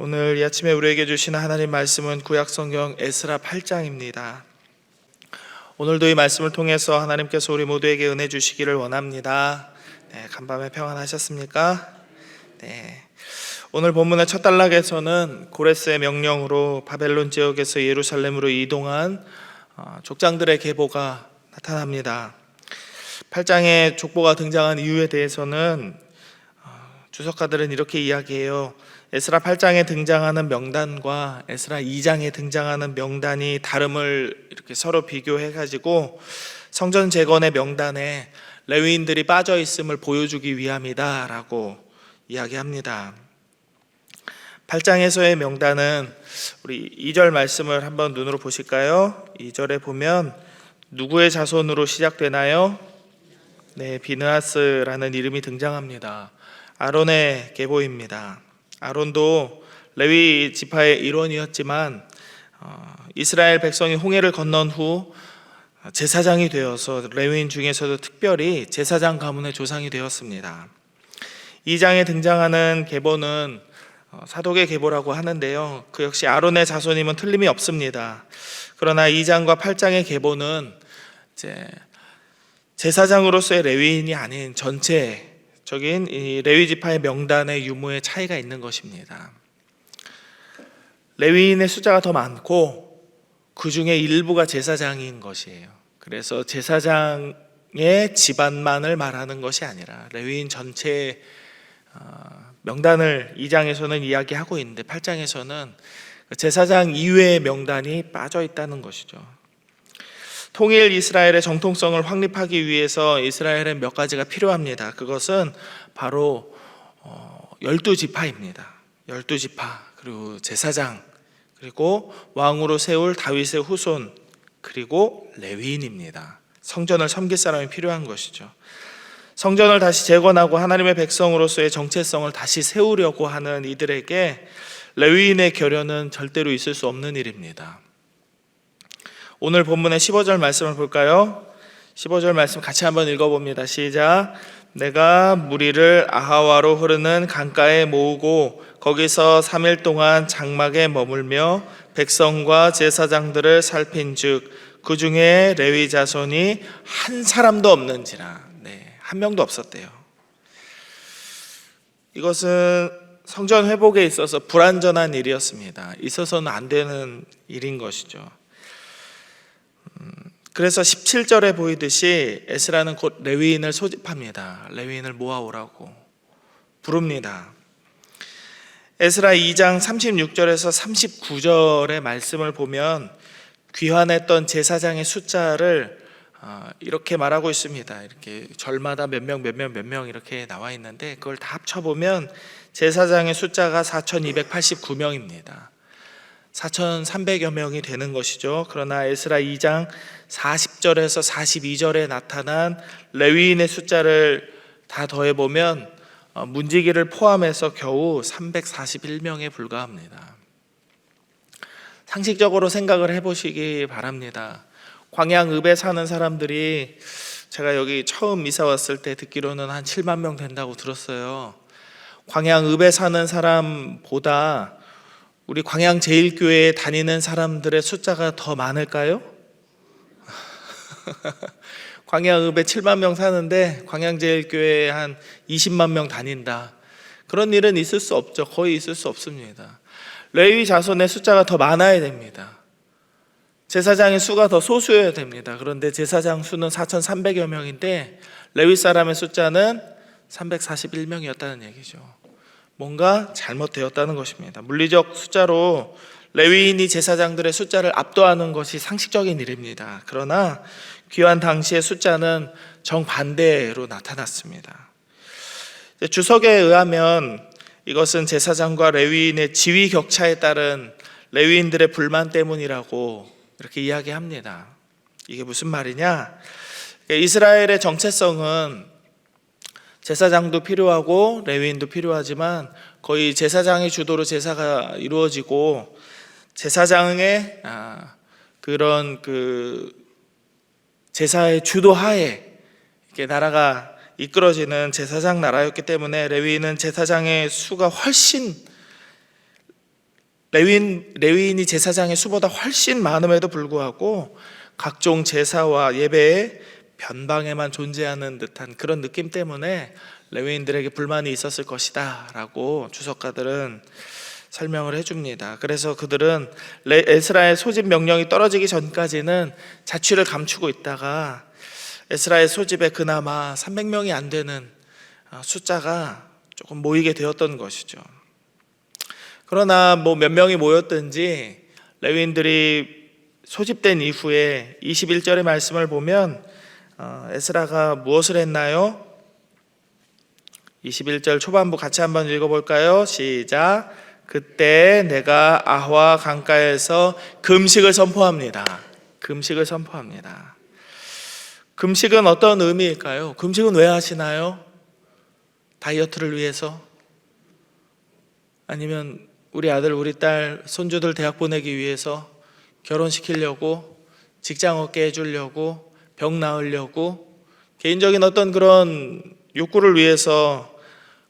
오늘 이 아침에 우리에게 주신 하나님 말씀은 구약성경 에스라 8장입니다. 오늘도 이 말씀을 통해서 하나님께서 우리 모두에게 은혜 주시기를 원합니다. 간밤에 평안하셨습니까? 오늘 본문의 첫 단락에서는 고레스의 명령으로 바벨론 지역에서 예루살렘으로 이동한 족장들의 계보가 나타납니다. 8장에 족보가 등장한 이유에 대해서는 주석가들은 이렇게 이야기해요. 에스라 8장에 등장하는 명단과 에스라 2장에 등장하는 명단이 다름을 이렇게 서로 비교해가지고 성전 재건의 명단에 레위인들이 빠져 있음을 보여주기 위함이다라고 이야기합니다. 8장에서의 명단은 우리 2절 말씀을 한번 눈으로 보실까요? 2절에 보면 누구의 자손으로 시작되나요? 비느하스라는 이름이 등장합니다. 아론의 계보입니다. 아론도 레위 지파의 일원이었지만 이스라엘 백성이 홍해를 건넌 후 제사장이 되어서 레위인 중에서도 특별히 제사장 가문의 조상이 되었습니다. 2장에 등장하는 계보는 사독의 계보라고 하는데요, 그 역시 아론의 자손임은 틀림이 없습니다. 그러나 2장과 8장의 계보는 제사장으로서의 레위인이 아닌 전체적인 이 레위 지파의 명단의 유무의 차이가 있는 것입니다. 레위인의 숫자가 더 많고 그 중에 일부가 제사장인 것이에요. 그래서 제사장의 집안만을 말하는 것이 아니라 레위인 전체의 명단을 2장에서는 이야기하고 있는데 8장에서는 제사장 이외의 명단이 빠져 있다는 것이죠. 통일 이스라엘의 정통성을 확립하기 위해서 이스라엘에 몇 가지가 필요합니다. 그것은 바로 12지파입니다. 12지파, 그리고 제사장, 그리고 왕으로 세울 다윗의 후손, 그리고 레위인입니다. 성전을 섬길 사람이 필요한 것이죠. 성전을 다시 재건하고 하나님의 백성으로서의 정체성을 다시 세우려고 하는 이들에게 레위인의 결연은 절대로 있을 수 없는 일입니다. 오늘 본문의 15절 말씀을 볼까요? 15절 말씀 같이 한번 읽어봅니다. 시작. 내가 무리를 아하와로 흐르는 강가에 모으고 거기서 3일 동안 장막에 머물며 백성과 제사장들을 살핀즉 그 중에 레위 자손이 한 사람도 없는지라. 한 명도 없었대요. 이것은 성전 회복에 있어서 불완전한 일이었습니다. 있어서는 안 되는 일인 것이죠. 그래서 17절에 보이듯이 에스라는 곧 레위인을 소집합니다. 레위인을 모아오라고 부릅니다. 에스라 2장 36절에서 39절의 말씀을 보면 귀환했던 제사장의 숫자를 이렇게 말하고 있습니다. 이렇게 절마다 몇 명 이렇게 나와 있는데 그걸 다 합쳐보면 제사장의 숫자가 4,289명입니다. 4,300여 명이 되는 것이죠. 그러나 에스라 2장 40절에서 42절에 나타난 레위인의 숫자를 다 더해보면 문지기를 포함해서 겨우 341명에 불과합니다. 상식적으로 생각을 해보시기 바랍니다. 광양읍에 사는 사람들이 제가 여기 처음 이사 왔을 때 듣기로는 한 7만 명 된다고 들었어요. 광양읍에 사는 사람보다 우리 광양제일교회에 다니는 사람들의 숫자가 더 많을까요? 광양읍에 7만 명 사는데 광양제일교회에 한 20만 명 다닌다. 그런 일은 있을 수 없죠. 거의 있을 수 없습니다. 레위 자손의 숫자가 더 많아야 됩니다. 제사장의 수가 더 소수여야 됩니다. 그런데 제사장 수는 4,300여 명인데 레위 사람의 숫자는 341명이었다는 얘기죠. 뭔가 잘못되었다는 것입니다. 물리적 숫자로 레위인이 제사장들의 숫자를 압도하는 것이 상식적인 일입니다. 그러나 귀환 당시의 숫자는 정반대로 나타났습니다. 주석에 의하면 이것은 제사장과 레위인의 지위 격차에 따른 레위인들의 불만 때문이라고 이렇게 이야기합니다. 이게 무슨 말이냐? 이스라엘의 정체성은 제사장도 필요하고 레위인도 필요하지만 거의 제사장의 주도로 제사가 이루어지고 제사장의 그런 제사의 주도하에 이렇게 나라가 이끌어지는 제사장 나라였기 때문에 레위인은 제사장의 수가 훨씬 레위인이 제사장의 수보다 훨씬 많음에도 불구하고 각종 제사와 예배에 변방에만 존재하는 듯한 그런 느낌 때문에 레위인들에게 불만이 있었을 것이다 라고 주석가들은 설명을 해줍니다. 그래서 그들은 에스라의 소집 명령이 떨어지기 전까지는 자취를 감추고 있다가 에스라의 소집에 그나마 300명이 안 되는 숫자가 조금 모이게 되었던 것이죠. 그러나 몇 명이 모였든지 레위인들이 소집된 이후에 21절의 말씀을 보면 에스라가 무엇을 했나요? 21절 초반부 같이 한번 읽어볼까요? 시작. 그때 내가 아화 강가에서 금식을 선포합니다. 금식을 선포합니다. 금식은 어떤 의미일까요? 금식은 왜 하시나요? 다이어트를 위해서? 아니면 우리 아들, 우리 딸, 손주들 대학 보내기 위해서? 결혼시키려고? 직장 얻게 해주려고? 병 나으려고? 개인적인 어떤 그런 욕구를 위해서,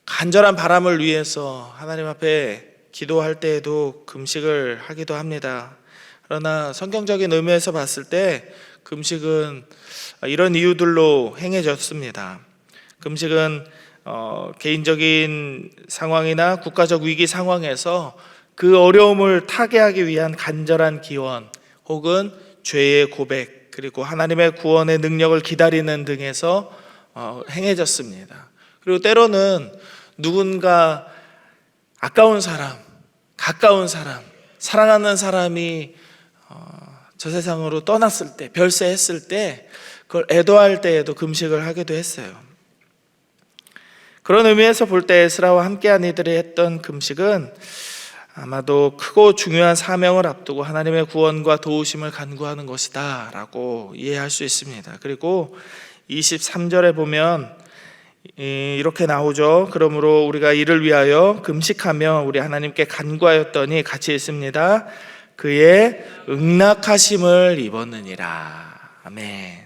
간절한 바람을 위해서 하나님 앞에 기도할 때에도 금식을 하기도 합니다. 그러나 성경적인 의미에서 봤을 때 금식은 이런 이유들로 행해졌습니다. 금식은 개인적인 상황이나 국가적 위기 상황에서 그 어려움을 타개하기 위한 간절한 기원 혹은 죄의 고백 그리고 하나님의 구원의 능력을 기다리는 등에서 행해졌습니다. 그리고 때로는 누군가 아까운 사람, 가까운 사람, 사랑하는 사람이 저 세상으로 떠났을 때, 별세했을 때 그걸 애도할 때에도 금식을 하기도 했어요. 그런 의미에서 볼 때 에스라와 함께한 이들이 했던 금식은 아마도 크고 중요한 사명을 앞두고 하나님의 구원과 도우심을 간구하는 것이다 라고 이해할 수 있습니다. 그리고 23절에 보면 이렇게 나오죠. 그러므로 우리가 이를 위하여 금식하며 우리 하나님께 간구하였더니 같이 있습니다. 그의 응낙하심을 입었느니라. 아멘.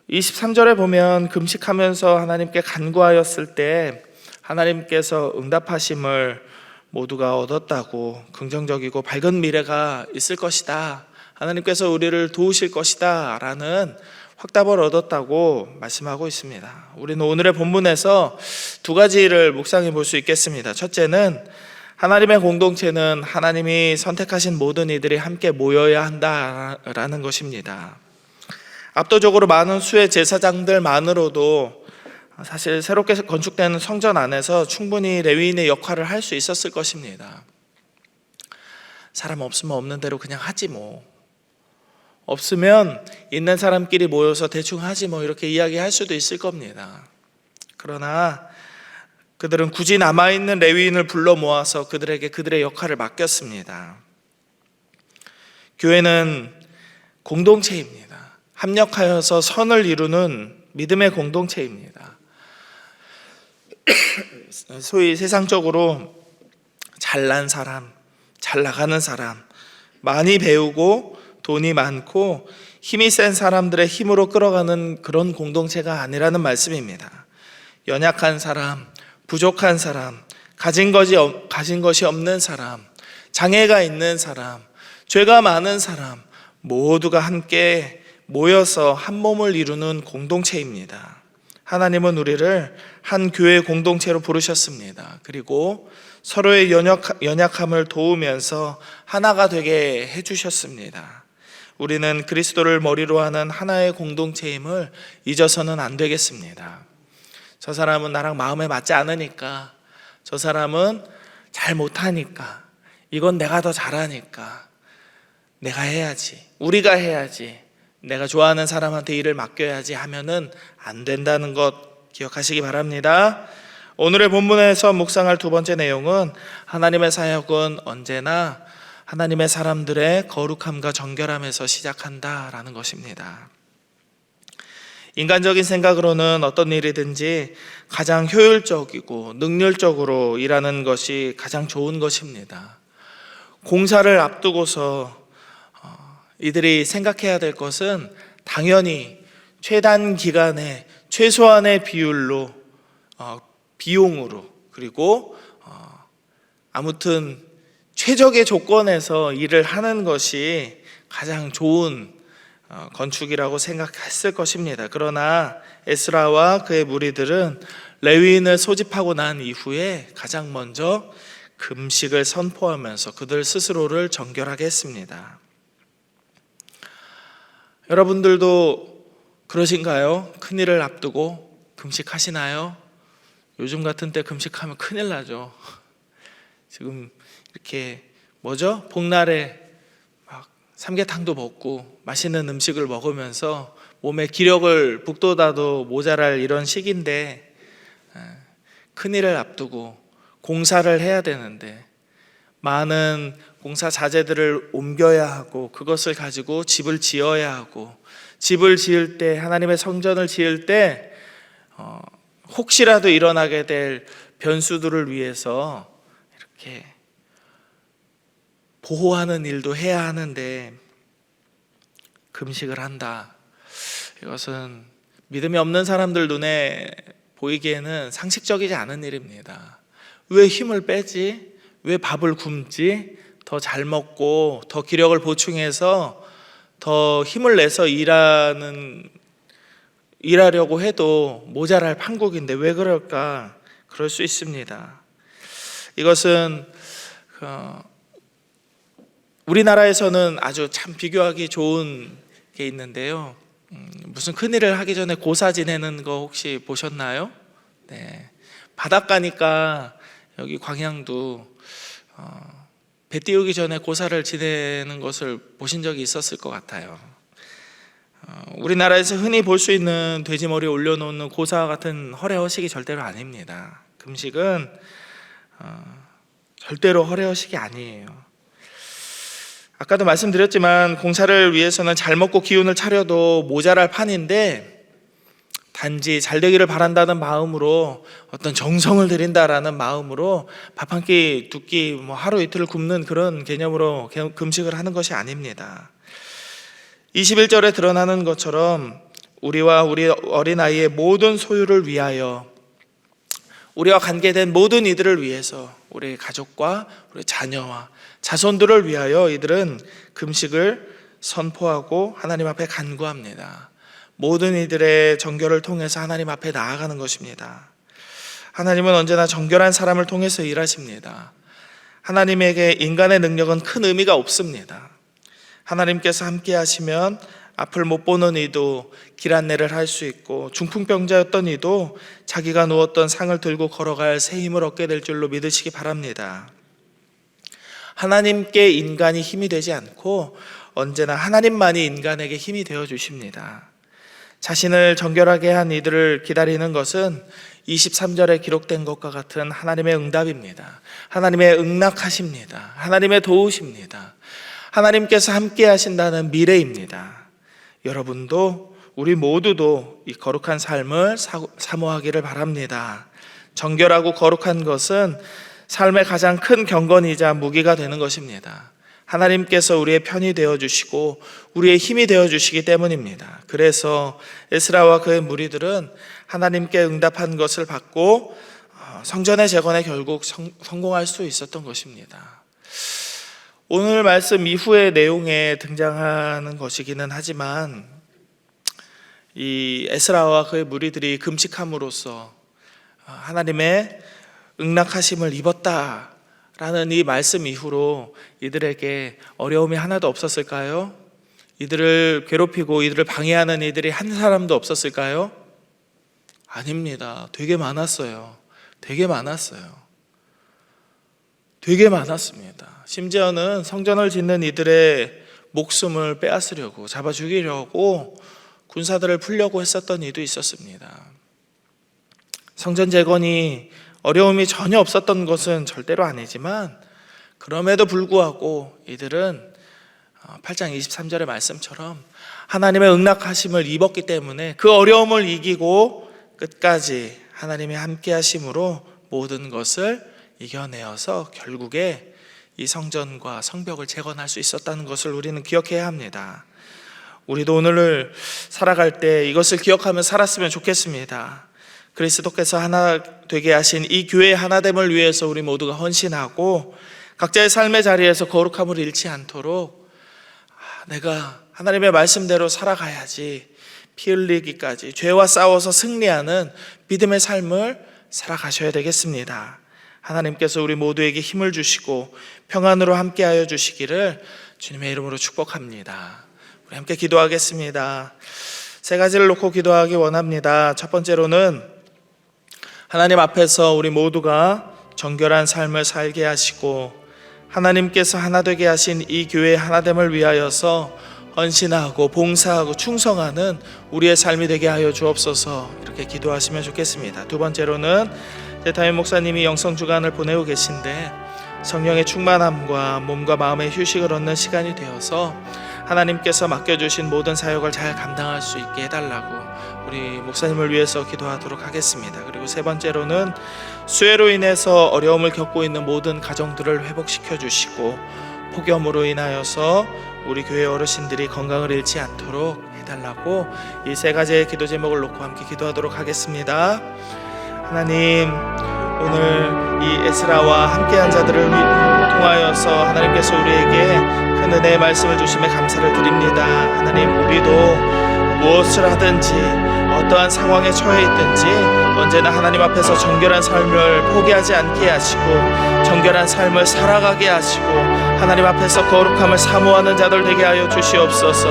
23절에 보면 금식하면서 하나님께 간구하였을 때 하나님께서 응답하심을 모두가 얻었다고, 긍정적이고 밝은 미래가 있을 것이다, 하나님께서 우리를 도우실 것이다 라는 확답을 얻었다고 말씀하고 있습니다. 우리는 오늘의 본문에서 두 가지를 묵상해 볼 수 있겠습니다. 첫째는 하나님의 공동체는 하나님이 선택하신 모든 이들이 함께 모여야 한다라는 것입니다. 압도적으로 많은 수의 제사장들만으로도 사실 새롭게 건축되는 성전 안에서 충분히 레위인의 역할을 할 수 있었을 것입니다. 사람 없으면 없는 대로 그냥 하지 뭐, 없으면 있는 사람끼리 모여서 대충 하지 뭐, 이렇게 이야기할 수도 있을 겁니다. 그러나 그들은 굳이 남아있는 레위인을 불러 모아서 그들에게 그들의 역할을 맡겼습니다. 교회는 공동체입니다. 합력하여서 선을 이루는 믿음의 공동체입니다. 소위 세상적으로 잘난 사람, 잘 나가는 사람, 많이 배우고 돈이 많고 힘이 센 사람들의 힘으로 끌어가는 그런 공동체가 아니라는 말씀입니다. 연약한 사람, 부족한 사람, 가진 것이 없는 사람, 장애가 있는 사람, 죄가 많은 사람 모두가 함께 모여서 한 몸을 이루는 공동체입니다. 하나님은 우리를 한 교회 공동체로 부르셨습니다. 그리고 서로의 연약함을 도우면서 하나가 되게 해주셨습니다. 우리는 그리스도를 머리로 하는 하나의 공동체임을 잊어서는 안 되겠습니다. 저 사람은 나랑 마음에 맞지 않으니까, 저 사람은 잘 못하니까, 이건 내가 더 잘하니까 내가 해야지, 우리가 해야지, 내가 좋아하는 사람한테 일을 맡겨야지 하면은 안 된다는 것 기억하시기 바랍니다. 오늘의 본문에서 묵상할 두 번째 내용은 하나님의 사역은 언제나 하나님의 사람들의 거룩함과 정결함에서 시작한다라는 것입니다. 인간적인 생각으로는 어떤 일이든지 가장 효율적이고 능률적으로 일하는 것이 가장 좋은 것입니다. 공사를 앞두고서 이들이 생각해야 될 것은 당연히 최단 기간에 최소한의 비율로, 비용으로, 그리고 아무튼 최적의 조건에서 일을 하는 것이 가장 좋은 건축이라고 생각했을 것입니다. 그러나 에스라와 그의 무리들은 레위인을 소집하고 난 이후에 가장 먼저 금식을 선포하면서 그들 스스로를 정결하게 했습니다. 여러분들도 그러신가요? 큰일을 앞두고 금식하시나요? 요즘 같은 때 금식하면 큰일 나죠. 지금 이렇게 복날에 막 삼계탕도 먹고 맛있는 음식을 먹으면서 몸에 기력을 북돋아도 모자랄 이런 시기인데, 큰일을 앞두고 공사를 해야 되는데 많은 공사 자재들을 옮겨야 하고 그것을 가지고 집을 지어야 하고, 집을 지을 때, 하나님의 성전을 지을 때 혹시라도 일어나게 될 변수들을 위해서 이렇게 보호하는 일도 해야 하는데 금식을 한다. 이것은 믿음이 없는 사람들 눈에 보이기에는 상식적이지 않은 일입니다. 왜 힘을 빼지? 왜 밥을 굶지? 더 잘 먹고 더 기력을 보충해서 더 힘을 내서 일하려고 해도 모자랄 판국인데 왜 그럴까? 그럴 수 있습니다. 이것은 우리나라에서는 아주 참 비교하기 좋은 게 있는데요. 무슨 큰일을 하기 전에 고사 지내는 거 혹시 보셨나요? 네. 바닷가니까 여기 광양도 배 띄우기 전에 고사를 지내는 것을 보신 적이 있었을 것 같아요. 우리나라에서 흔히 볼 수 있는 돼지머리에 올려놓는 고사 같은 허례허식이 절대로 아닙니다. 금식은 절대로 허례허식이 아니에요. 아까도 말씀드렸지만 공사를 위해서는 잘 먹고 기운을 차려도 모자랄 판인데, 단지 잘 되기를 바란다는 마음으로, 어떤 정성을 들인다라는 마음으로 밥 한 끼, 두 끼, 하루 이틀을 굶는 그런 개념으로 금식을 하는 것이 아닙니다. 21절에 드러나는 것처럼 우리와 우리 어린아이의 모든 소유를 위하여, 우리와 관계된 모든 이들을 위해서, 우리 가족과 우리 자녀와 자손들을 위하여 이들은 금식을 선포하고 하나님 앞에 간구합니다. 모든 이들의 정결을 통해서 하나님 앞에 나아가는 것입니다. 하나님은 언제나 정결한 사람을 통해서 일하십니다. 하나님에게 인간의 능력은 큰 의미가 없습니다. 하나님께서 함께 하시면 앞을 못 보는 이도 길 안내를 할 수 있고, 중풍병자였던 이도 자기가 누웠던 상을 들고 걸어갈 새 힘을 얻게 될 줄로 믿으시기 바랍니다. 하나님께 인간이 힘이 되지 않고 언제나 하나님만이 인간에게 힘이 되어 주십니다. 자신을 정결하게 한 이들을 기다리는 것은 23절에 기록된 것과 같은 하나님의 응답입니다. 하나님의 응낙하십니다. 하나님의 도우십니다. 하나님께서 함께 하신다는 미래입니다. 여러분도, 우리 모두도 이 거룩한 삶을 사모하기를 바랍니다. 정결하고 거룩한 것은 삶의 가장 큰 경건이자 무기가 되는 것입니다. 하나님께서 우리의 편이 되어주시고 우리의 힘이 되어주시기 때문입니다. 그래서 에스라와 그의 무리들은 하나님께 응답한 것을 받고 성전의 재건에 결국 성공할 수 있었던 것입니다. 오늘 말씀 이후의 내용에 등장하는 것이기는 하지만, 이 에스라와 그의 무리들이 금식함으로써 하나님의 응낙하심을 입었다라는 이 말씀 이후로 이들에게 어려움이 하나도 없었을까요? 이들을 괴롭히고 이들을 방해하는 이들이 한 사람도 없었을까요? 아닙니다. 되게 많았어요. 되게 많았습니다. 심지어는 성전을 짓는 이들의 목숨을 빼앗으려고, 잡아 죽이려고 군사들을 풀려고 했었던 이도 있었습니다. 성전 재건이 어려움이 전혀 없었던 것은 절대로 아니지만, 그럼에도 불구하고 이들은 8장 23절의 말씀처럼 하나님의 응낙하심을 입었기 때문에 그 어려움을 이기고 끝까지 하나님의 함께 하심으로 모든 것을 이겨내어서 결국에 이 성전과 성벽을 재건할 수 있었다는 것을 우리는 기억해야 합니다. 우리도 오늘을 살아갈 때 이것을 기억하며 살았으면 좋겠습니다. 그리스도께서 하나 되게 하신 이 교회의 하나됨을 위해서 우리 모두가 헌신하고, 각자의 삶의 자리에서 거룩함을 잃지 않도록 내가 하나님의 말씀대로 살아가야지, 피 흘리기까지 죄와 싸워서 승리하는 믿음의 삶을 살아가셔야 되겠습니다. 하나님께서 우리 모두에게 힘을 주시고 평안으로 함께하여 주시기를 주님의 이름으로 축복합니다. 우리 함께 기도하겠습니다. 세 가지를 놓고 기도하기 원합니다. 첫 번째로는 하나님 앞에서 우리 모두가 정결한 삶을 살게 하시고 하나님께서 하나 되게 하신 이 교회의 하나됨을 위하여서 헌신하고 봉사하고 충성하는 우리의 삶이 되게 하여 주옵소서, 이렇게 기도하시면 좋겠습니다. 두 번째로는 담임 목사님이 영성주간을 보내고 계신데 성령의 충만함과 몸과 마음의 휴식을 얻는 시간이 되어서 하나님께서 맡겨주신 모든 사역을 잘 감당할 수 있게 해달라고 우리 목사님을 위해서 기도하도록 하겠습니다. 그리고 세 번째로는 수해로 인해서 어려움을 겪고 있는 모든 가정들을 회복시켜 주시고 폭염으로 인하여서 우리 교회 어르신들이 건강을 잃지 않도록 해달라고 이 세 가지의 기도 제목을 놓고 함께 기도하도록 하겠습니다. 하나님, 오늘 이 에스라와 함께한 자들을 통하여서 하나님께서 우리에게 큰 은혜의 말씀을 주심에 감사를 드립니다. 하나님, 우리도 무엇을 하든지 어떠한 상황에 처해 있든지 언제나 하나님 앞에서 정결한 삶을 포기하지 않게 하시고 정결한 삶을 살아가게 하시고 하나님 앞에서 거룩함을 사모하는 자들 되게 하여 주시옵소서.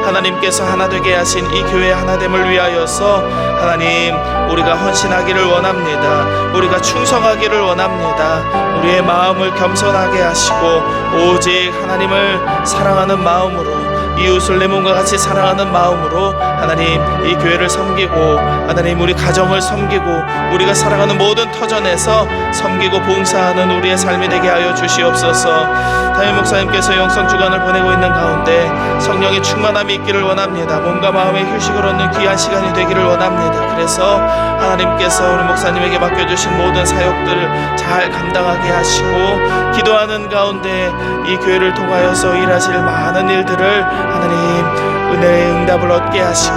하나님께서 하나 되게 하신 이 교회 하나됨을 위하여서 하나님, 우리가 헌신하기를 원합니다. 우리가 충성하기를 원합니다. 우리의 마음을 겸손하게 하시고 오직 하나님을 사랑하는 마음으로, 이웃을 내 몸과 같이 사랑하는 마음으로 하나님 이 교회를 섬기고 하나님 우리 가정을 섬기고 우리가 살아가는 모든 터전에서 섬기고 봉사하는 우리의 삶이 되게 하여 주시옵소서. 담임 목사님께서 영성주간을 보내고 있는 가운데 성령의 충만함이 있기를 원합니다. 몸과 마음의 휴식을 얻는 귀한 시간이 되기를 원합니다. 그래서 하나님께서 우리 목사님에게 맡겨주신 모든 사역들을 잘 감당하게 하시고 기도하는 가운데 이 교회를 통하여서 일하실 많은 일들을 하나님 은혜의 응답을 얻게 하시고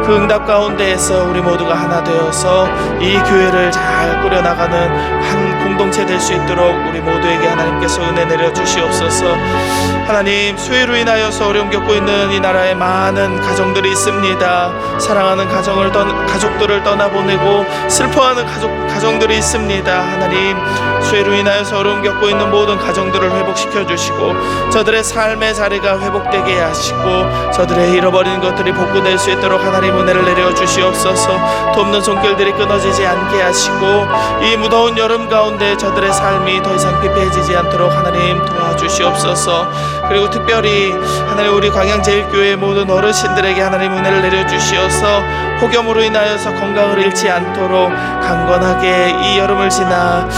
그 응답 가운데에서 우리 모두가 하나 되어서 이 교회를 잘 꾸려나가는 한 공동체 될 수 있도록 우리 모두에게 하나님께서 은혜 내려 주시옵소서. 하나님, 수해로 인하여서 어려움 겪고 있는 이 나라에 많은 가정들이 있습니다. 사랑하는 가족들을 떠나보내고 슬퍼하는 가정들이 있습니다. 하나님, 수해로 인하여서 어려움 겪고 있는 모든 가정들을 회복시켜 주시고 저들의 삶의 자리가 회복되게 하시고 저들의 잃어버린 것들이 복구될 수 있도록 하나님 은혜를 내려 주시옵소서. 돕는 손길들이 끊어지지 않게 하시고 이 무더운 여름 가운데 저들의 삶이 더 이상 피폐해지지 않도록 하나님 도와주시옵소서. 그리고 특별히 하나님 우리 광양제일교회 모든 어르신들에게 하나님 은혜를 내려 주시어서 폭염으로 인하여서 건강을 잃지 않도록 강건하게 이 여름을 지나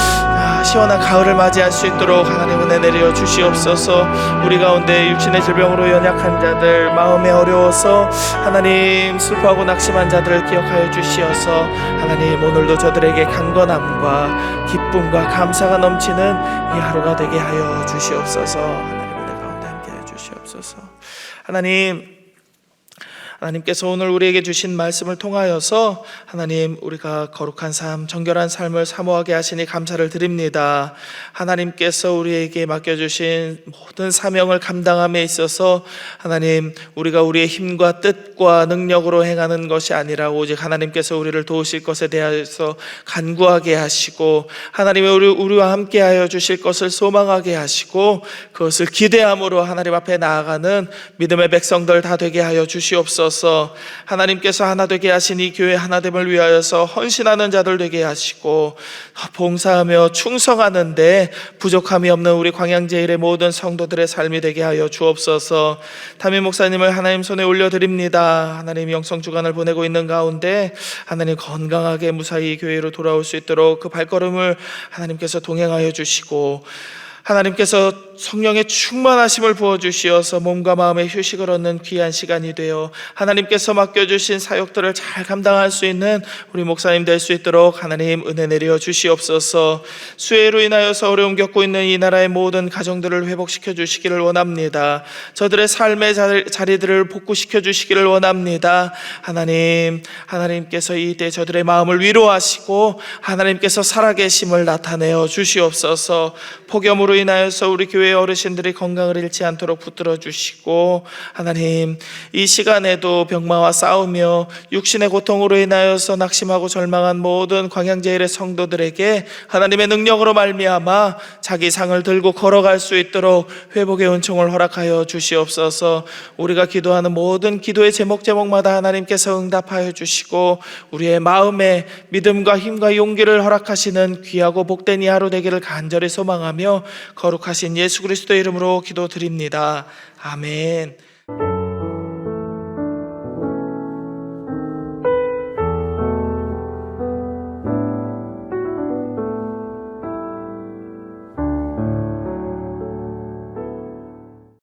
시원한 가을을 맞이할 수 있도록 하나님 은혜 내려 주시옵소서. 우리 가운데 육신의 질병으로 연약한 자들, 마음에 어려워서 하나님 슬퍼하고 낙심한 자들을 기억하여 주시어서 하나님 오늘도 저들에게 강건함과 기쁨과 감사가 넘치는 이 하루가 되게 하여 주시옵소서. 하나님 은혜 가운데 함께 하여 주시옵소서. 하나님께서 오늘 우리에게 주신 말씀을 통하여서 하나님 우리가 거룩한 삶, 정결한 삶을 사모하게 하시니 감사를 드립니다. 하나님께서 우리에게 맡겨주신 모든 사명을 감당함에 있어서 하나님 우리가 우리의 힘과 뜻과 능력으로 행하는 것이 아니라 오직 하나님께서 우리를 도우실 것에 대해서 간구하게 하시고 하나님의 우리와 함께하여 주실 것을 소망하게 하시고 그것을 기대함으로 하나님 앞에 나아가는 믿음의 백성들 다 되게 하여 주시옵소서. 하나님께서 하나 되게 하신 이 교회 하나됨을 위하여서 헌신하는 자들 되게 하시고 봉사하며 충성하는데 부족함이 없는 우리 광양제일의 모든 성도들의 삶이 되게 하여 주옵소서. 담임 목사님을 하나님 손에 올려드립니다. 하나님 영성주간을 보내고 있는 가운데 하나님 건강하게 무사히 교회로 돌아올 수 있도록 그 발걸음을 하나님께서 동행하여 주시고 하나님께서 성령의 충만하심을 부어주시어서 몸과 마음의 휴식을 얻는 귀한 시간이 되어 하나님께서 맡겨주신 사역들을 잘 감당할 수 있는 우리 목사님 될 수 있도록 하나님 은혜 내려 주시옵소서. 수해로 인하여서 어려움 겪고 있는 이 나라의 모든 가정들을 회복시켜 주시기를 원합니다. 저들의 삶의 자리들을 복구시켜 주시기를 원합니다. 하나님께서 이때 저들의 마음을 위로하시고 하나님께서 살아계심을 나타내어 주시옵소서. 폭염으로 인하여서 우리 교회 어르신들이 건강을 잃지 않도록 붙들어 주시고, 하나님 이 시간에도 병마와 싸우며 육신의 고통으로 인하여서 낙심하고 절망한 모든 광양제일의 성도들에게 하나님의 능력으로 말미암아 자기 상을 들고 걸어갈 수 있도록 회복의 은총을 허락하여 주시옵소서. 우리가 기도하는 모든 기도의 제목마다 하나님께서 응답하여 주시고 우리의 마음에 믿음과 힘과 용기를 허락하시는 귀하고 복된 이 하루 되기를 간절히 소망하며 거룩하신 예수 그리스도의 이름으로 기도드립니다. 아멘.